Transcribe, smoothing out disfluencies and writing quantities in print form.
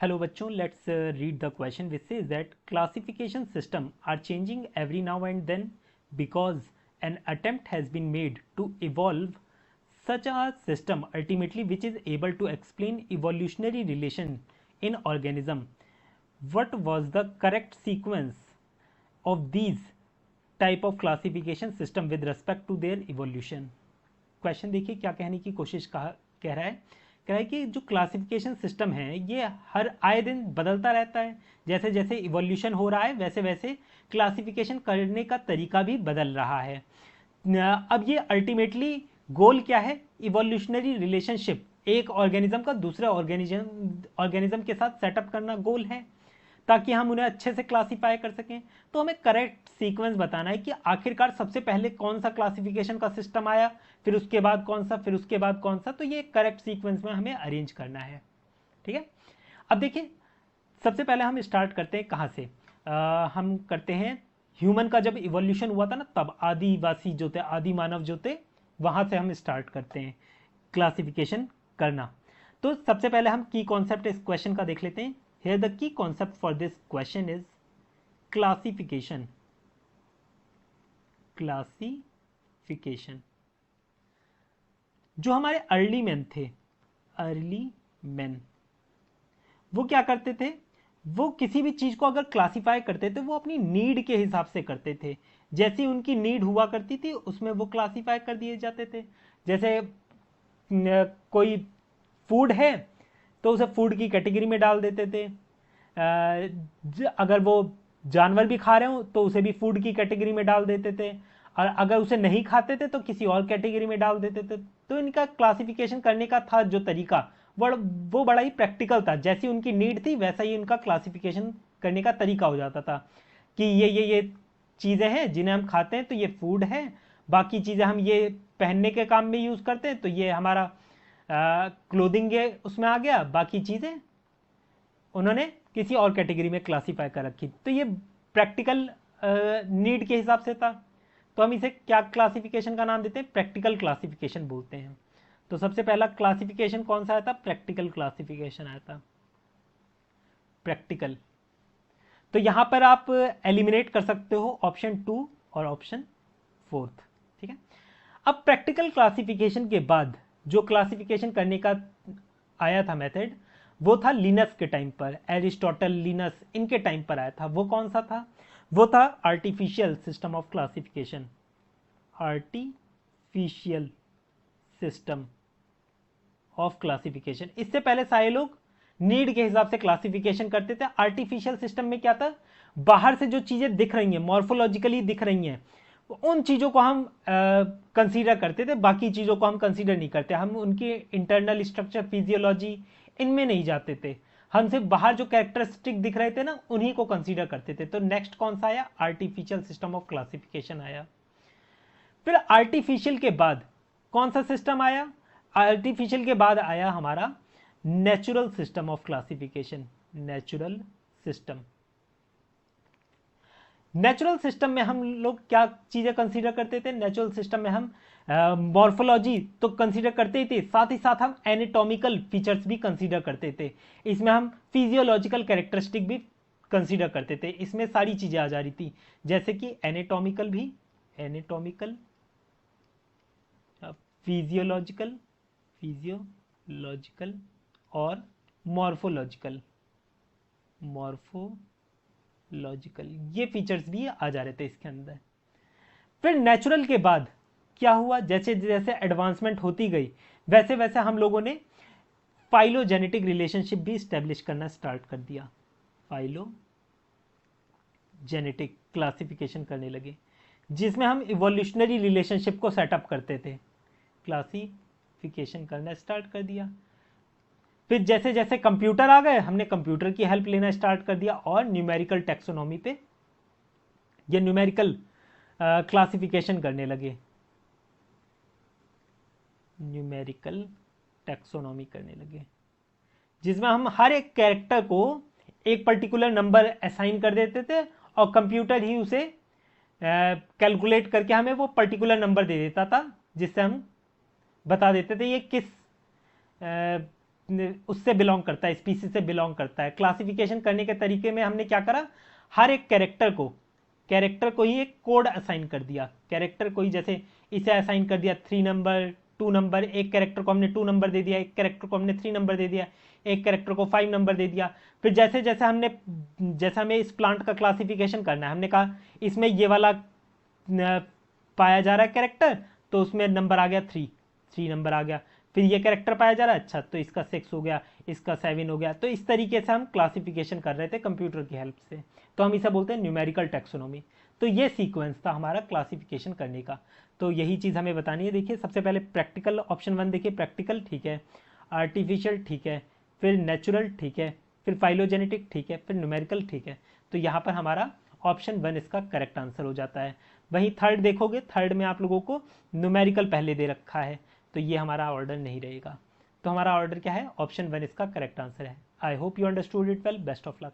Hello बच्चों, let's read the question which says that classification system are changing every now and then because an attempt has been made to evolve such a system ultimately which is able to explain evolutionary relation in organism. What was the correct sequence of these type of classification system with respect to their evolution? Question देखिए क्या कहने की कोशिश कह रहा है कि जो क्लासिफिकेशन सिस्टम है ये हर आए दिन बदलता रहता है। जैसे जैसे इवोल्यूशन हो रहा है वैसे वैसे क्लासिफिकेशन करने का तरीका भी बदल रहा है। अब ये अल्टीमेटली गोल क्या है? इवोल्यूशनरी रिलेशनशिप एक ऑर्गेनिज्म का दूसरे ऑर्गेनिज्म के साथ सेटअप करना गोल है ताकि हम उन्हें अच्छे से क्लासीफाई कर सकें। तो हमें करेक्ट सीक्वेंस बताना है कि आखिरकार सबसे पहले कौन सा क्लासिफिकेशन का सिस्टम आया, फिर उसके बाद कौन सा, फिर उसके बाद कौन सा। तो ये करेक्ट सीक्वेंस में हमें अरेंज करना है। ठीक है, अब देखिए सबसे पहले हम स्टार्ट करते हैं कहाँ से। हम करते हैं ह्यूमन का जब इवोल्यूशन हुआ था ना, तब आदिवासी जो थे, आदि मानव जो थे, वहां से हम स्टार्ट करते हैं क्लासिफिकेशन करना। तो सबसे पहले हम की कॉन्सेप्ट इस क्वेश्चन का देख लेते हैं। Here the key concept for this question is classification. Classification. जो हमारे अर्ली मैन थे, अर्ली मैन, वो क्या करते थे? वो किसी भी चीज को अगर क्लासिफाई करते थे वो अपनी नीड के हिसाब से करते थे। जैसी उनकी नीड हुआ करती थी उसमें वो क्लासिफाई कर दिए जाते थे। जैसे कोई फूड है तो उसे फूड की कैटेगरी में डाल देते थे। अगर वो जानवर भी खा रहे हो तो उसे भी फूड की कैटेगरी में डाल देते थे, और अगर उसे नहीं खाते थे तो किसी और कैटेगरी में डाल देते थे। तो इनका क्लासिफिकेशन करने का था जो तरीका, वो बड़ा ही प्रैक्टिकल था। जैसी उनकी नीड थी वैसा ही उनका क्लासिफिकेशन करने का तरीका हो जाता था कि ये चीज़ें हैं जिन्हें हम खाते हैं तो ये फूड है, बाकी चीज़ें हम ये पहनने के काम में यूज़ करते हैं तो ये हमारा क्लोथिंग के उसमें आ गया, बाकी चीज़ें उन्होंने किसी और कैटेगरी में क्लासीफाई कर रखी। तो ये प्रैक्टिकल नीड के हिसाब से था। तो हम इसे क्या क्लासिफिकेशन का नाम देते हैं? प्रैक्टिकल क्लासिफिकेशन बोलते हैं। तो सबसे पहला क्लासिफिकेशन कौन सा आया था? प्रैक्टिकल क्लासिफिकेशन आया था, प्रैक्टिकल। तो यहां पर आप एलिमिनेट कर सकते हो ऑप्शन 2 और ऑप्शन 4। ठीक है, अब प्रैक्टिकल क्लासिफिकेशन के बाद जो क्लासिफिकेशन करने का आया था मेथड, वो था लिनस के टाइम पर, एरिस्टोटल, लिनस, इनके टाइम पर आया था। वो कौन सा था? वो था artificial system of classification. Artificial system of classification. इससे पहले सारे लोग नीड के हिसाब से क्लासिफिकेशन करते थे। आर्टिफिशियल सिस्टम में क्या था? बाहर से जो चीजें दिख रही हैं, मॉर्फोलॉजिकली दिख रही हैं, उन चीजों को हम कंसीडर करते थे, बाकी चीजों को हम कंसीडर नहीं करते। हम उनकी इंटरनल स्ट्रक्चर, फिजियोलॉजी, इनमें नहीं जाते थे। हम सिर्फ बाहर जो कैरेक्टरिस्टिक दिख रहे थे ना, उन्हीं को कंसीडर करते थे। तो नेक्स्ट कौन सा आया? आर्टिफिशियल सिस्टम ऑफ क्लासिफिकेशन आया। फिर आर्टिफिशियल के बाद कौन सा सिस्टम आया? आर्टिफिशियल के बाद आया हमारा natural system of classification. Natural system. Natural system में हम लोग क्या चीजें कंसीडर करते थे? नेचुरल सिस्टम में हम मॉर्फोलॉजी तो कंसीडर करते ही थे, साथ ही साथ हम एनाटॉमिकल फीचर्स भी कंसीडर करते थे। इसमें हम फिजियोलॉजिकल कैरेक्टरिस्टिक भी कंसीडर करते थे। इसमें सारी चीजें आ जा रही थी, जैसे कि एनाटॉमिकल भी, एनाटॉमिकल, फिजियोलॉजिकल, फिजियोलॉजिकल और मॉर्फोलॉजिकल, मॉर्फोलॉजिकल, ये फीचर्स भी आ जा रहे थे इसके अंदर। फिर नेचुरल के बाद क्या हुआ? जैसे जैसे एडवांसमेंट होती गई वैसे वैसे हम लोगों ने फाइलोजेनेटिक रिलेशनशिप भी स्टैब्लिश करना स्टार्ट कर दिया। फाइलोजेनेटिक क्लासिफिकेशन करने लगे, जिसमें हम इवोल्यूशनरी रिलेशनशिप को सेटअप करते थे। क्लासिफिकेशन करना स्टार्ट कर दिया। फिर जैसे जैसे कंप्यूटर आ गए, हमने कंप्यूटर की हेल्प लेना स्टार्ट कर दिया और न्यूमेरिकल टेक्सोनॉमी पे या न्यूमेरिकल क्लासिफिकेशन करने लगे। न्यूमेरिकल टैक्सोनॉमी करने लगे, जिसमें हम हर एक कैरेक्टर को एक पर्टिकुलर नंबर असाइन कर देते थे और कंप्यूटर ही उसे कैलकुलेट करके हमें वो पर्टिकुलर नंबर दे देता था, जिससे हम बता देते थे ये किस उससे बिलोंग करता है, स्पीसीज से बिलोंग करता है। क्लासिफिकेशन करने के तरीके में हमने क्या करा, हर एक कैरेक्टर को ही एक कोड असाइन कर दिया। कैरेक्टर को ही, जैसे इसे असाइन कर दिया 3 नंबर 2 नंबर, एक कैरेक्टर को हमने 2 नंबर दे दिया, एक कैरेक्टर को हमने 3 नंबर दे दिया, एक कैरेक्टर को 5 नंबर दे दिया। फिर जैसे जैसे हमें इस प्लांट का क्लासिफिकेशन करना है, हमने कहा इसमें ये वाला पाया जा रहा है कैरेक्टर, तो उसमें नंबर आ गया 3 नंबर आ गया। फिर ये कैरेक्टर पाया जा रहा है, अच्छा तो इसका 6 हो गया, इसका 7 हो गया। तो इस तरीके से हम क्लासिफिकेशन कर रहे थे कंप्यूटर की हेल्प से, तो हम इसे बोलते हैं न्यूमेरिकल टैक्सोनॉमी। तो ये सीक्वेंस था हमारा क्लासिफिकेशन करने का। तो यही चीज़ हमें बतानी है। देखिए सबसे पहले प्रैक्टिकल, ऑप्शन 1 देखिए, प्रैक्टिकल ठीक है, आर्टिफिशियल ठीक है, फिर नेचुरल ठीक है, फिर फाइलोजेनेटिक ठीक है, फिर न्यूमेरिकल ठीक है। तो यहाँ पर हमारा ऑप्शन 1 इसका करेक्ट आंसर हो जाता है। वहीं थर्ड देखोगे, थर्ड में आप लोगों को न्यूमेरिकल पहले दे रखा है, तो ये हमारा ऑर्डर नहीं रहेगा। तो हमारा ऑर्डर क्या है, ऑप्शन 1 इसका करेक्ट आंसर है। I hope you understood it well, best of luck.